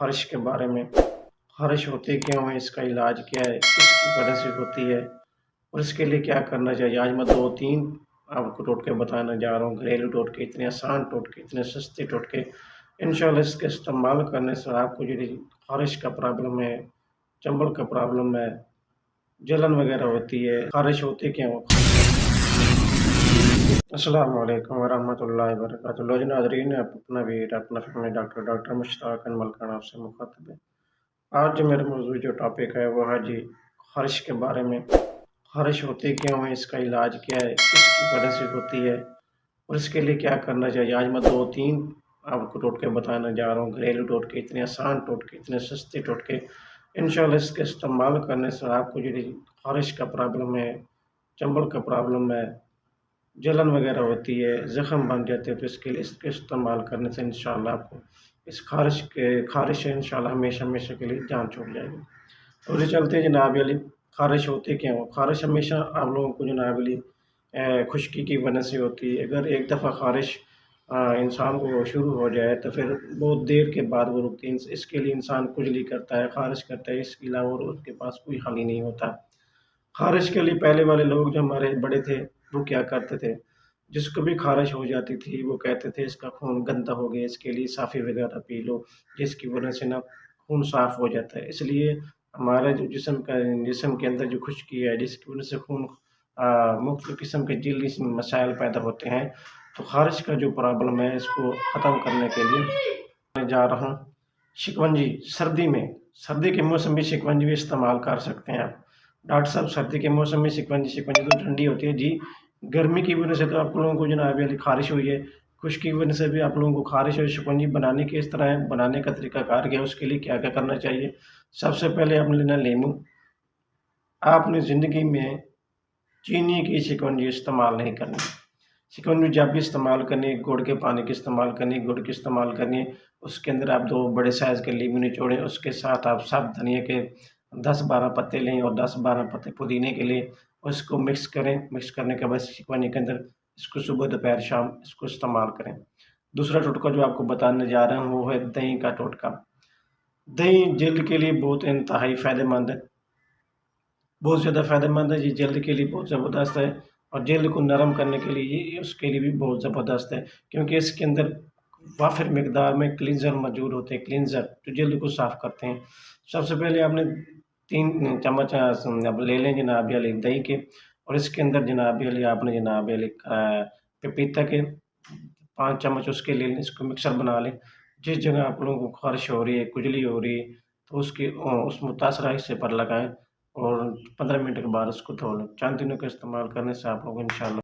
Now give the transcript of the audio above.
ख़ारिश के बारे में। ख़ारिश होती क्यों है, इसका इलाज क्या है, किसकी वजह से होती है और इसके लिए क्या करना चाहिए। आज मैं 2-3 आपको टोटके बताने जा रहा हूँ, घरेलू टोटके, इतने आसान टोटके, इतने सस्ते टोटके। इंशाअल्लाह इसका इस्तेमाल करने से आपको जो ख़ारिश का प्रॉब्लम है, चंबल का प्रॉब्लम है, जलन वगैरह होती है, ख़ारिश होती क्यों है। अस्सलामु अलैकुम वरहमतुल्लाहि वबरकातुहू। लो जी नाज़रीन, आप अपना वीर, अपना फैमिली डॉक्टर मुश्ताक अनवर खान आपसे मुखातिब है। आज जो मेरा मौजूद जो टॉपिक है वो है जी ख़ारिश के बारे में। ख़ारिश होती क्यों है, इसका इलाज क्या है, किसकी वजह से होती है और इसके लिए क्या करना चाहिए। आज मैं 2-3 आपको टोटके बताने जा रहा हूँ, घरेलू टोटके, इतने आसान टोटके, इतने सस्ते टोटके। इंशाअल्लाह इसका इस्तेमाल करने से आपको जो ख़ारिश का प्रॉब्लम है, चंबल का प्रॉब्लम है, जलन वगैरह होती है, ज़ख्म बन जाते हैं, तो इसके लिए इसके इस्तेमाल करने से इंशाअल्लाह आपको इस ख़ारिश से इंशाअल्लाह हमेशा-हमेशा के लिए जान छूट जाएगी। और ये चलते हैं जनाब अली, ख़ारिश होती क्यों है? ख़ारिश हमेशा आप लोगों को जनाब अली खुश्की की वजह से होती है। अगर एक दफ़ा ख़ारिश इंसान को शुरू हो जाए तो फिर बहुत देर के बाद वो रुकती है। इसके लिए इंसान खुजली करता है, ख़ारिश करता है, इसके अलावा और उसके पास कोई हल ही नहीं होता। ख़ारिश के लिए पहले वाले लोग जो हमारे बड़े थे, वो क्या करते थे, जिसको भी ख़ारिश हो जाती थी, वो कहते थे इसका खून गंदा हो गया, इसके लिए साफ़ी वगैरह पी लो, जिसकी वजह से ना खून साफ़ हो जाता है। इसलिए हमारा जो जिस्म के अंदर जो खुश्की है, जिसकी वजह से खून मुख्तलिफ़ किस्म के जल्दी मसाइल पैदा होते हैं, तो ख़ारिश का जो प्रॉब्लम है, इसको ख़त्म करने के लिए मैं जा रहा हूँ शिकंजी। सर्दी के मौसम में शिकंजी भी इस्तेमाल कर सकते हैं आप। डॉक्टर साहब सर्दी के मौसम में शिकंजी तो ठंडी होती है जी, गर्मी की वजह से तो आप लोगों को जनाब अली ख़ारिश हुई है, खुश्की की वजह से भी आप लोगों को ख़ारिश हुई। शिकंजी बनाने की इस तरह है, बनाने का तरीक़ाकार क्या है, उसके लिए क्या-क्या करना चाहिए। सबसे पहले आपने लेना नींबू। आपने ज़िंदगी में चीनी की शिकंजी इस्तेमाल नहीं करनी। शिकंजी जब भी इस्तेमाल करनी है, गुड़ के पानी की इस्तेमाल करनी है, गुड़ की इस्तेमाल करनी है। उसके अंदर आप 2 बड़े साइज़ के नींबू निचोड़ें, उसके साथ आप साबुत धनिया के 10-12 पत्ते लें और 10-12 पत्ते पुदीने के लें, उसको मिक्स करें। मिक्स करने के बाद शिकंजी के अंदर इसको सुबह, दोपहर, शाम इसको इस्तेमाल करें। दूसरा टोटका जो आपको बताने जा रहा हूँ, वो है दही का टोटका। दही जल्द के लिए बहुत इंतहाई फ़ायदेमंद है, बहुत ज़्यादा फ़ायदेमंद है। ये जल्द के लिए बहुत ज़बरदस्त है और जल्द को नरम करने के लिए ये उसके लिए भी बहुत ज़बरदस्त है, क्योंकि इसके अंदर वाफ़िर मिकदार में क्लींज़र मौजूद होते हैं, क्लींज़र जो जल्द को साफ़ करते हैं। सबसे पहले आपने 3 चम्मच अब ले लें जनाब अली दही के और इसके अंदर जनाब अली आपने जनाब अली पपीता के 5 चम्मच उसके ले लें, इसको मिक्सर बना लें। जिस जगह आप लोगों को ख़ारिश हो रही है, खुजली हो रही है, तो उसकी उस मुतासरा हिस्से पर लगाएँ और 15 मिनट के बाद उसको धो लें। चंद दिनों का इस्तेमाल करने से आप लोग इंशाअल्लाह